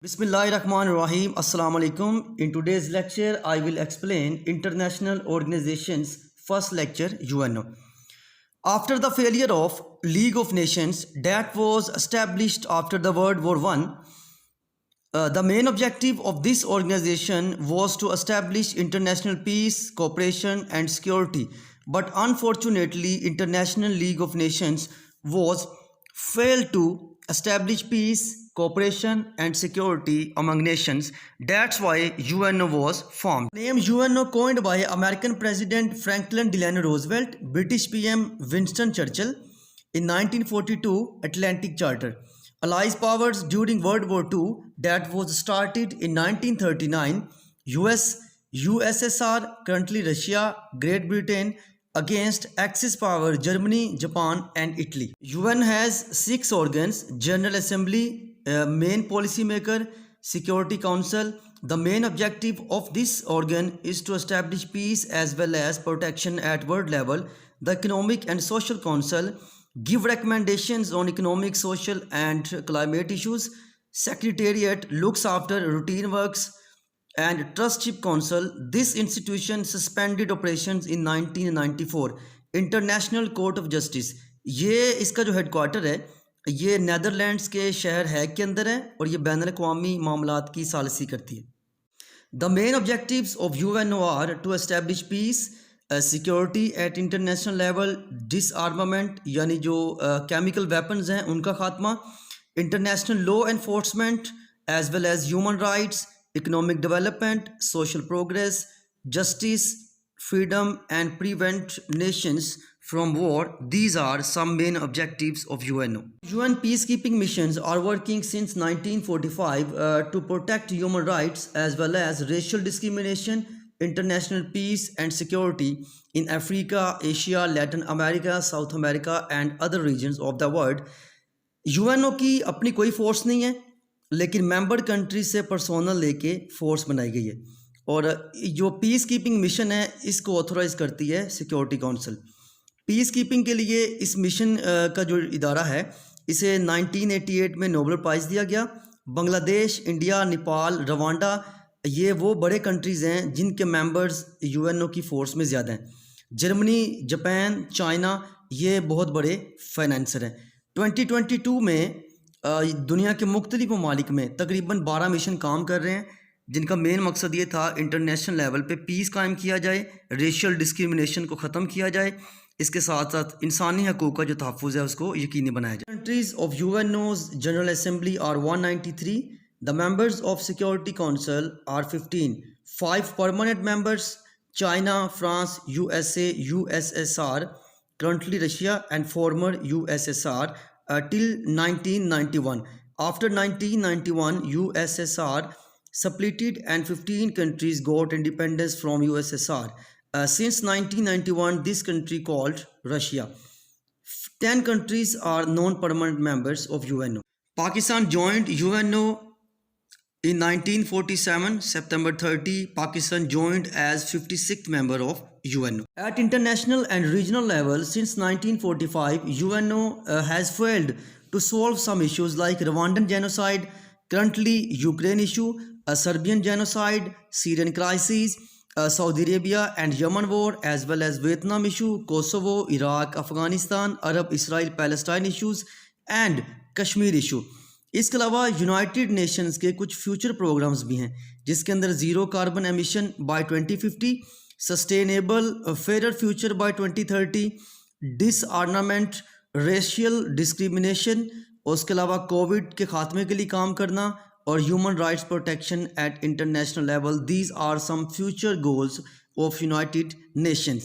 Bismillahirrahmanirrahim. Assalamu alaikum. In today's lecture, I will explain International Organization's first lecture, UNO. After the failure of League of Nations that was established after the World War I, the main objective of this organization was to establish international peace, cooperation and security. But unfortunately, International League of Nations was failed to establish peace, cooperation and security among nations. That's why UNO was formed. The name UNO coined by American President Franklin Delano Roosevelt, British PM Winston Churchill in 1942 Atlantic Charter. Allied powers during World War II that was started in 1939, USSR, currently Russia, Great Britain, against Axis power Germany, Japan and Italy. UN has 6 organs: General Assembly, main policy maker, Security Council. The main objective of this organ is to establish peace as well as protection at world level. The Economic and Social Council give recommendations on economic, social and climate issues. Secretariat looks after routine works. And Trustship Council, this institution suspended operations in 1994. International court of justice, ये इसका जो head quarter है ये Netherlands के शहर हैग के अंदर है और ये बैन अल-अक़वामी मामलात की सालसी करती है. The main objectives of UNO are to establish peace, security at international level, disarmament यानी जो केमिकल वेपन्स हैं उनका खात्मा, international law enforcement as well as human rights, economic development, social progress, justice, freedom and prevent nations from war. These are some main objectives of UNO. UN peacekeeping missions are working since 1945 to protect human rights as well as racial discrimination, international peace and security in Africa, Asia, Latin America, South America and other regions of the world. UNO की अपनी कोई force नहीं है लेकिन member countries से personnel लेके force बनाई गई है और जो पीस कीपिंग मिशन है इसको ऑथोराइज़ करती है सिक्योरिटी काउंसिल. पीस कीपिंग के लिए इस मिशन का जो इदारा है इसे 1988 में नोबेल प्राइज़ दिया गया. बांग्लादेश, इंडिया, नेपाल, रवांडा ये वो बड़े कंट्रीज़ हैं जिनके मेंबर्स यूएनओ की फ़ोर्स में ज़्यादा हैं. जर्मनी, जापान, चाइना ये बहुत बड़े फाइनेंसर हैं. 2022 में दुनिया के मुख्तलिफ ममालिक में तकरीबन 12 मिशन काम कर रहे हैं जिनका मेन मकसद ये था इंटरनेशनल लेवल पे पीस कायम किया जाए, रेशियल डिस्क्रिमिनेशन को ख़त्म किया जाए, इसके साथ साथ इंसानी हकूक़ का जो तहफ़्फ़ुज़ है उसको यकीनी बनाया जाए. Countries of UNO's general assembly are 193. The members of security council are 15. 5 permanent members: China, France, USA, USSR, currently Russia and former USSR till 1991. After 1991, USSR splitted and 15 countries got independence from USSR. Since 1991, this country called Russia. 10 countries are non-permanent members of UNO. Pakistan joined UNO in 1947, September 30, Pakistan joined as 56th member of UNO. At international and regional level, since 1945, UNO has failed to solve some issues like Rwandan genocide, currently Ukraine issue, Serbian genocide, Syrian crisis, Saudi Arabia and Yemen war, as well as Vietnam issue, Kosovo, Iraq, Afghanistan, Arab-Israel, Palestine issues and Kashmir issue. इसके अलावा United Nations के कुछ future programmes भी हैं जिसके अंदर zero carbon emission by 2050, sustainable fair future by 2030, disarmament, racial discrimination और उसके अलावा कोविड के ख़ात्मे के लिए काम करना और human rights protection at international level. These are some future goals of United Nations.